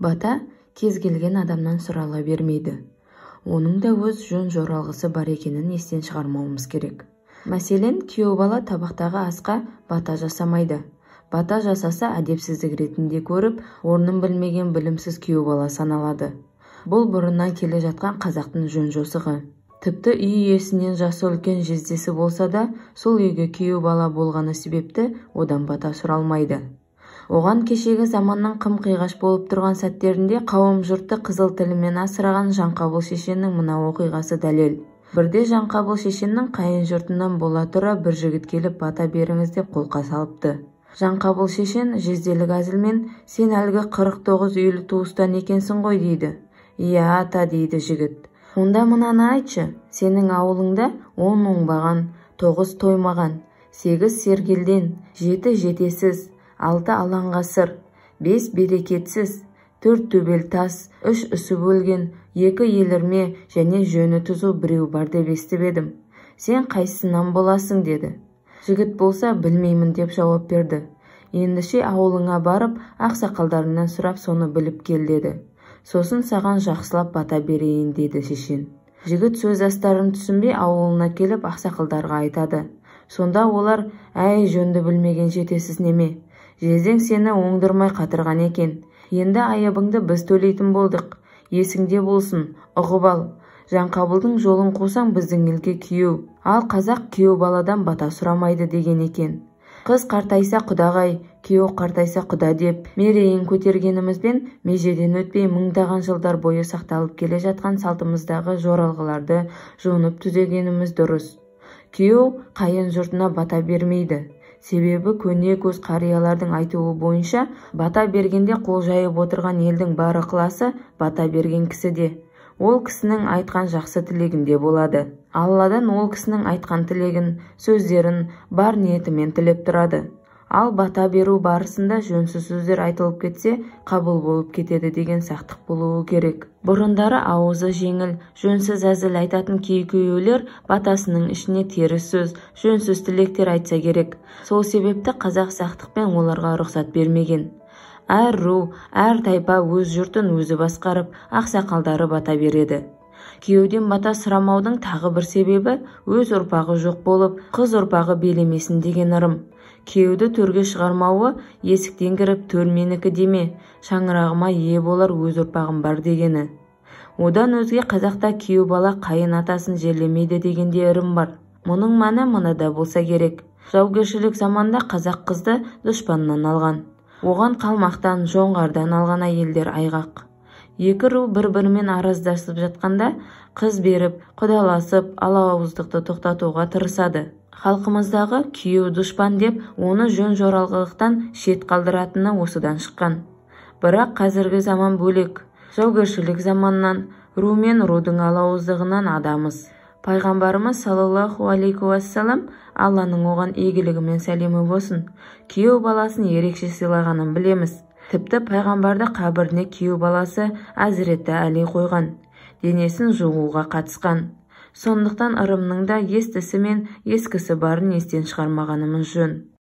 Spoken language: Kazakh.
Бата кез келген адамнан сұрала бермейді. Оның да өз жөн жоралғысы бар екенін естен шығармауымыз керек. Мәселен, күйеу бала табақтағы асқа бата жасамайды. Бата жасаса әдепсіздік ретінде көріп, орнын білмеген білімсіз күйеу бала саналады. Бұл бұрыннан келе жатқан қазақтың жөн жосығы. Тіпті үй иесінен жасы үлкен жездесі болса да, сол үйге күйеу бала болғаны себепті одан бата сұралмайды. Оған кешегі заманның қым-қиғаш болып тұрған сәттерінде қауым жұртты қызыл тілімен асыраған Жанқабыл шешеннің мына оқиғасы дәлел. Бірде Жанқабыл шешеннің қайын жұртынан бола тұра бір жігіт келіп бата беріңіз деп қолқа салыпты. Жанқабыл шешен жезделік әзілмен сен әлгі 49 үйлі туыстан екенсің ғой дейді. Иә ата дейді жігіт. Онда мынаны айтшы, сенің ауылыңда 10 оңбаған, 9 тоймаған, 8 сергелден, 7 жетесіз, 6 алаңғасыр, 5 берекетсіз, 4 төбел тас, 3 үсіп өлген, 2 елірме және жөні түзу біреу бар деп естіп едім. Сен қайсынан боласың деді. Жігіт болса білмеймін деп жауап берді. Ендіше ауылыңа барып, ақсақалдарынан сұрап соны біліп кел деді. Сосын саған жақсылап бата берейін деді шешен. Жігіт сөз астарын түсінбей ауылына келіп ақсақалдарға айтады. Сонда олар, әй жөнді білмеген жетесіз неме. Жездең сені оңдырмай қатырған екен. Енді айыбыңды біз төлейтін болдық. Есіңде болсын, ұғып ал. Жанқабылдың жолын қусаң біздің елге күйеу. Ал қазақ күйеу баладан бата сұрамайды деген екен. Қыз қартайса құдағай, күйеу қартайса құда деп мерейін көтергенімізбен межеден өтпей мыңдаған жылдар бойы сақталып келе жатқан салтымыздағы жоралғыларды жонып түзегеніміз дұрыс. Күйеу қайын жұртына бата бермейді. Себебі көне көз қариялардың айтуы бойынша бата бергенде қол жайып отырған елдің бар ықыласы бата берген кісіде. Ол кісінің айтқан жақсы тілегінде болады. Алладан ол кісінің айтқан тілегін, сөздерін бар ниетімен тілеп тұрады. Ал бата беру барысында жөнсіз сөздер айтылып кетсе, қабыл болып кетеді деген сақтық болуы керек. Бұрындары ауызы жеңіл, жөнсіз әзіл айтатын күйеулер батасының ішіне теріс сөз, жөнсіз тілектер айтса керек. Сол себепті қазақ сақтықпен оларға рұқсат бермеген. Әр ру, әр тайпа өз жұртын өзі басқарып, ақсақалдары бата береді. Күйеуден бата сұрамаудың тағы бір себебі өз ұрпағы жоқ болып, қыз ұрпағы белемесін деген ырым. Күйеуді төрге шығармауы есіктен кіріп төр менікі деме, шаңырағыма ие болар өз ұрпағым бар дегені. Одан өзге қазақта күйеу бала қайын атасын жерлемейді дегенде ырым бар. Мұның мәні мынада болса керек. Жаугершілік заманда қазақ қызды дұшпаннан алған. Оған қалмақтан, жоңғардан алған әйелдер айғақ. Екі ру бір-бірімен араздасып жатқанда қыз беріп, құдаласып, алауыздықты тоқтатуға тырысады. Халқымыздағы күйеу дұшпан деп, оны жөн жоралғылықтан шет қалдыратыны осыдан шыққан. Бірақ қазіргі заман бөлек. Жаугершілік заманнан, ру мен рудың алауыздығынан адамыз. Пайғамбарымыз саллаллаху алейхи уассалам, Алланың оған игілігі мен сәлемі болсын, күйеу баласын ерекше сыйлағанын білеміз. Тіпті пайғамбарды қабіріне күйеу баласы Әзіреті Әли қойған, денесін жууға қатысқан. Сондықтан ырымның да естісі мен ескісі барын естен шығармағанымыз жөн.